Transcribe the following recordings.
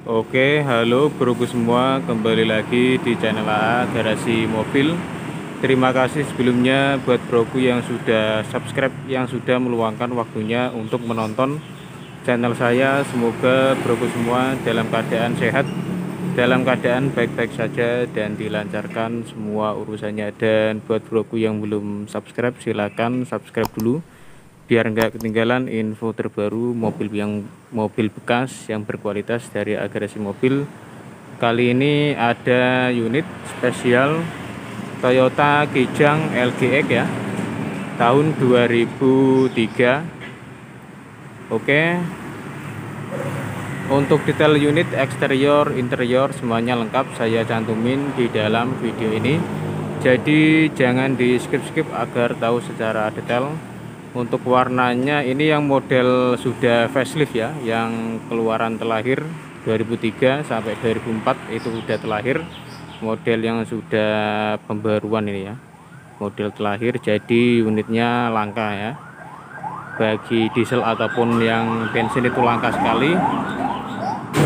Oke, halo broku semua, kembali lagi di channel AA Garasi Mobil. Terima kasih sebelumnya buat broku yang sudah subscribe, yang sudah meluangkan waktunya untuk menonton channel saya. Semoga broku semua dalam keadaan sehat, dalam keadaan baik-baik saja, dan dilancarkan semua urusannya. Dan buat broku yang belum subscribe, silahkan subscribe dulu biar nggak ketinggalan info terbaru mobil bekas yang berkualitas dari Garasi Mobil. Kali ini ada unit spesial Toyota Kijang LGX ya, tahun 2003. Oke, untuk detail unit eksterior interior semuanya lengkap saya cantumin di dalam video ini, jadi jangan di skip agar tahu secara detail. Untuk warnanya ini yang model sudah facelift ya, yang keluaran terlahir 2003 sampai 2004 itu sudah terlahir. Model yang sudah pembaruan ini ya, model terlahir, jadi unitnya langka ya. Bagi diesel ataupun yang bensin itu langka sekali.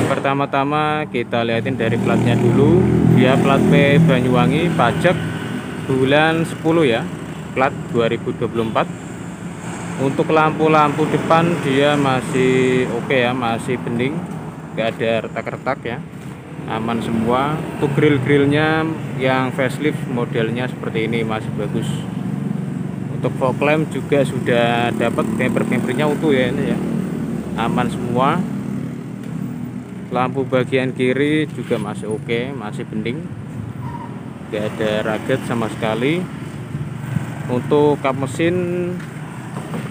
Pertama-tama kita lihatin dari platnya dulu. Dia plat P Banyuwangi, pajak bulan 10 ya, plat 2024. Untuk lampu-lampu depan dia masih oke ya, masih bening, nggak ada retak-retak ya, aman semua. Untuk grill-grillnya yang facelift modelnya seperti ini masih bagus. Untuk fog lamp juga sudah dapat bumper-bumpernya utuh ya, ini ya, aman semua. Lampu bagian kiri juga masih oke, masih bening, nggak ada raget sama sekali. Untuk kap mesin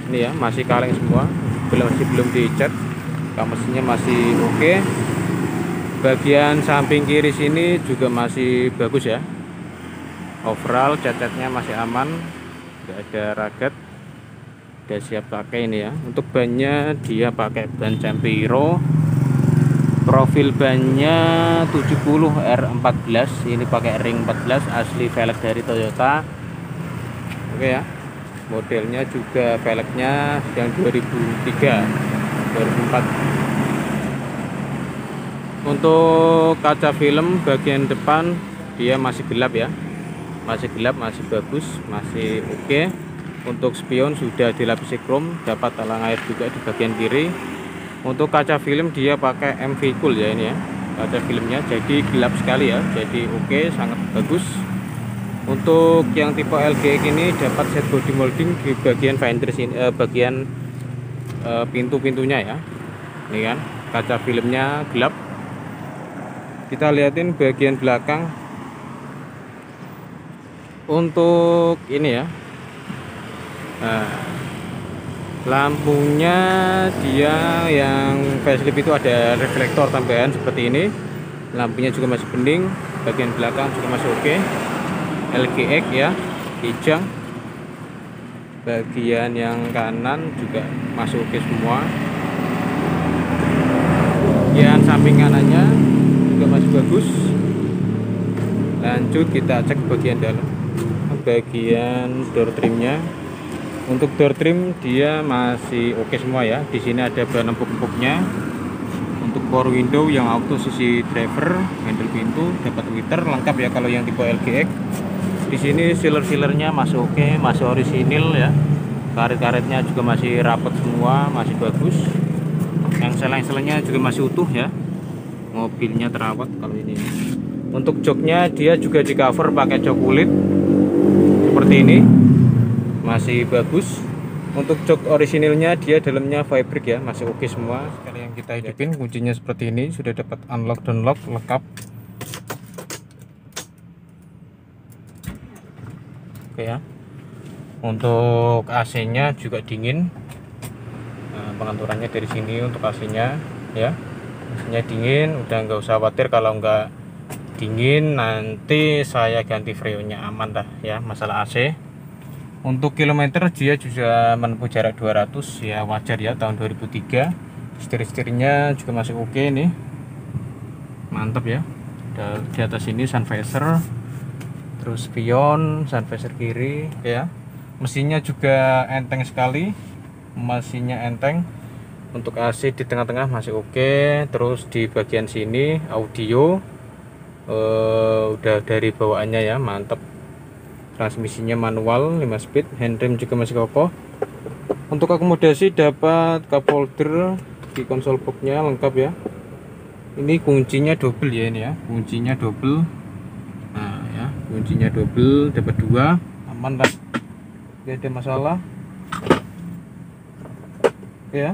ini ya masih kaleng semua, belum dicat, kap mesinnya masih oke. Bagian samping kiri sini juga masih bagus ya, overall cat-catnya masih aman, nggak ada ragat, udah siap pakai ini ya. Untuk bannya dia pakai ban Campiro, profil bannya 70 R14, ini pakai ring 14 asli velg dari Toyota. Oke ya, modelnya juga velgnya yang 2003 2004. Untuk kaca film bagian depan dia masih gelap ya, masih gelap, masih bagus, masih oke. Untuk spion sudah dilapisi chrome, dapat talang air juga di bagian kiri. Untuk kaca film dia pakai MV Cool ya, ini ya kaca filmnya, jadi gelap sekali ya, jadi oke, sangat bagus. Untuk yang tipe LGX ini dapat set body molding di bagian fender sini, bagian pintu-pintunya ya. Ini kan kaca filmnya gelap. Kita lihatin bagian belakang. Untuk ini ya, nah, lampunya dia yang facelift itu ada reflektor tambahan seperti ini. Lampunya juga masih bening, bagian belakang juga masih oke. LGX ya, Kijang. Bagian yang kanan juga masih oke semua. Bagian samping kanannya juga masih bagus. Lanjut kita cek bagian dalam, bagian door trimnya. Untuk door trim dia masih oke semua ya. Di sini ada bahan empuk-empuknya. Untuk power window yang auto sisi driver, handle pintu, dapat tweeter lengkap ya kalau yang tipe LGX. Di sini sealer-sealernya masih oke, masih orisinil ya. Karet-karetnya juga masih rapat semua, masih bagus. Yang seleng-selengnya juga masih utuh ya. Mobilnya terawat kalau ini. Untuk joknya dia juga di cover pakai jok kulit seperti ini, masih bagus. Untuk jok orisinilnya dia dalamnya fabric ya, masih oke semua. Sekali yang kita hidupin kuncinya seperti ini, sudah dapat unlock dan lock lengkap. Oke ya. Untuk AC-nya juga dingin. Nah, pengaturannya dari sini untuk AC-nya ya. AC-nya dingin, udah nggak usah khawatir kalau nggak dingin nanti saya ganti freonnya, aman dah ya masalah AC. Untuk kilometer dia juga menempuh jarak 200 ya, wajar ya, tahun 2003. Setir-setirnya juga masih oke nih, mantap ya. Di atas ini sun visor, terus spion, sun visor kiri ya. Mesinnya juga enteng sekali, mesinnya enteng. Untuk AC di tengah-tengah masih oke. Terus di bagian sini audio udah dari bawaannya ya, mantap. Transmisinya manual 5 speed, handrem juga masih kokoh. Untuk akomodasi dapat cup holder di konsol boxnya lengkap ya. Ini kuncinya double ya, ini ya, kuncinya double. Nah ya, kuncinya double, dapat 2, aman lah, gak ada masalah ya.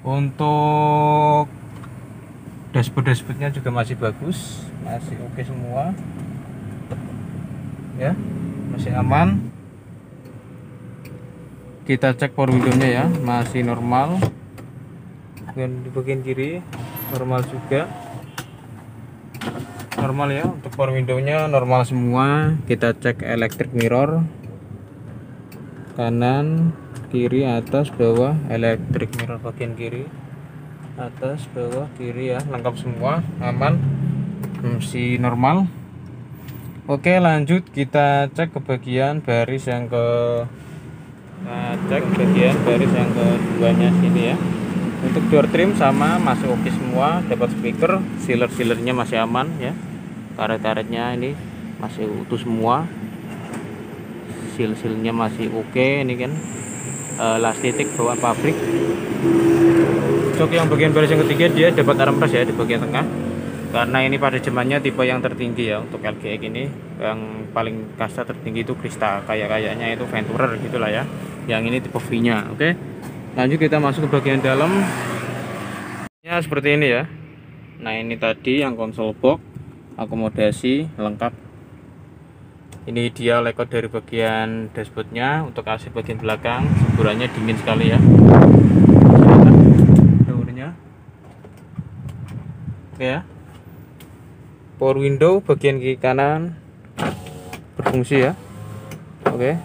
Untuk dashboardnya juga masih bagus, masih oke semua ya, masih aman. Kita cek power window-nya ya, masih normal. Dan di bagian kiri normal juga, normal ya. Untuk power window-nya normal semua. Kita cek electric mirror, kanan, kiri, atas, bawah. Electric mirror bagian kiri, atas, bawah, kiri ya, lengkap semua, aman, masih normal. Oke, lanjut kita cek ke bagian baris yang keduanya sini ya. Untuk door trim sama masih oke semua, dapat speaker, sealer-sealernya masih aman ya. Karet-karetnya ini masih utuh semua, seal-sealnya masih oke. Ini kan elastitik bawaan pabrik. Jok yang bagian baris yang ketiga dia dapat armrest ya di bagian tengah, karena ini pada zamannya tipe yang tertinggi ya. Untuk LGX ini yang paling kasta tertinggi itu Krista, kayaknya itu Venturer gitulah ya. Yang ini tipe V nya. Oke, lanjut kita masuk ke bagian dalam ya, seperti ini ya. Nah ini tadi yang konsol box, akomodasi lengkap. Ini dia layout dari bagian dashboardnya. Untuk AC bagian belakang semburannya dingin sekali ya. Daunnya oke ya. Power window bagian kiri kanan berfungsi ya. Oke,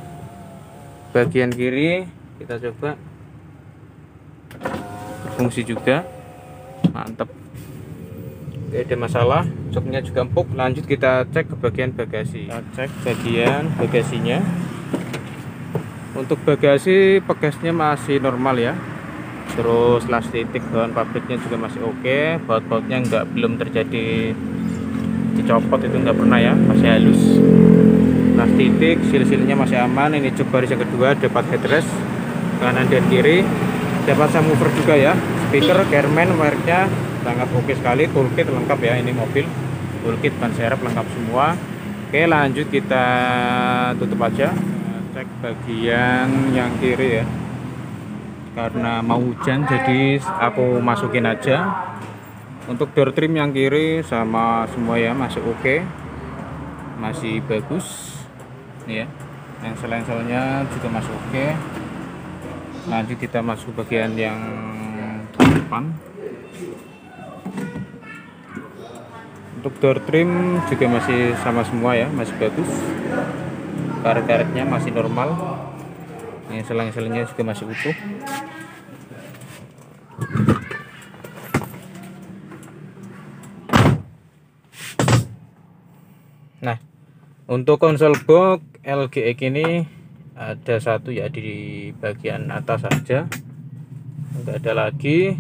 bagian kiri kita coba berfungsi juga, mantap, gak ada masalah. Joknya juga empuk. Lanjut kita cek ke bagian bagasi. Kita cek bagian bagasinya. Untuk bagasi pegasnya masih normal ya. Terus elastitik bahan pabriknya juga masih oke. Baut-bautnya belum terjadi dicopot, itu nggak pernah ya, masih halus. Elastitik, seal-sealnya masih aman. Ini jok baris yang kedua dapat headrest kanan dan kiri, dapat subwoofer juga ya. Speaker German mereknya sangat oke sekali. Toolkit lengkap ya, ini mobil toolkit, ban serep lengkap semua. Oke, lanjut kita tutup aja. Cek bagian yang kiri ya, karena mau hujan jadi aku masukin aja. Untuk door trim yang kiri sama semua ya, masih oke, masih bagus nih ya. Yang selain-selainnya juga masih oke. Lanjut kita masuk bagian yang depan. Untuk door trim juga masih sama semua ya, masih bagus. Karet-karetnya masih normal. Yang selang-selangnya juga masih utuh. Nah, untuk konsol box LGX ini ada satu ya di bagian atas saja, nggak ada lagi.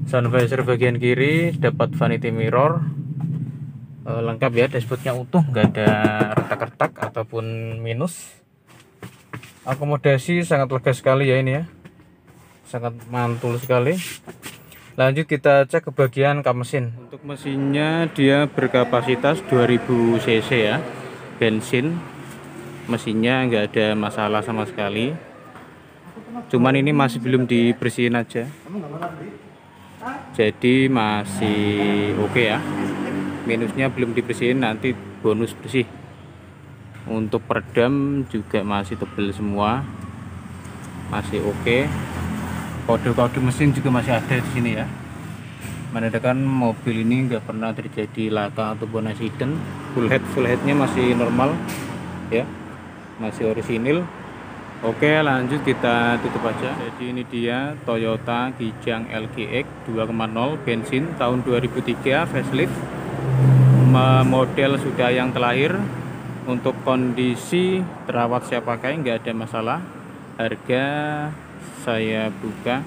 Sun visor bagian kiri, dapat vanity mirror lengkap ya. Dashboardnya utuh, nggak ada retak-retak ataupun minus. Akomodasi sangat lega sekali ya ini ya, sangat mantul sekali. Lanjut kita cek ke bagian kap mesin. Untuk mesinnya dia berkapasitas 2000 cc ya, bensin. Mesinnya nggak ada masalah sama sekali, cuman ini masih belum dibersihin aja, jadi masih oke ya. Minusnya belum dibersihin, nanti bonus bersih. Untuk peredam juga masih tebal semua, masih oke. Kode-kode mesin juga masih ada di sini ya, menandakan mobil ini nggak pernah terjadi laka ataupun accident. Full headnya masih normal ya, masih orisinil. Oke, lanjut kita tutup aja. Jadi ini dia Toyota Kijang LGX 2.0 bensin tahun 2003 facelift, model sudah yang terakhir. Untuk kondisi terawat siap pakai nggak ada masalah, harga saya buka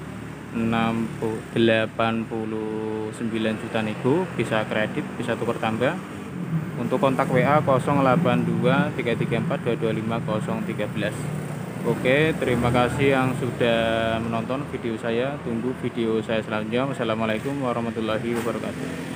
89 juta nego, bisa kredit, bisa tukar tambah. Untuk kontak WA 082334225013. Oke, terima kasih yang sudah menonton video saya. Tunggu video saya selanjutnya. Wassalamualaikum warahmatullahi wabarakatuh.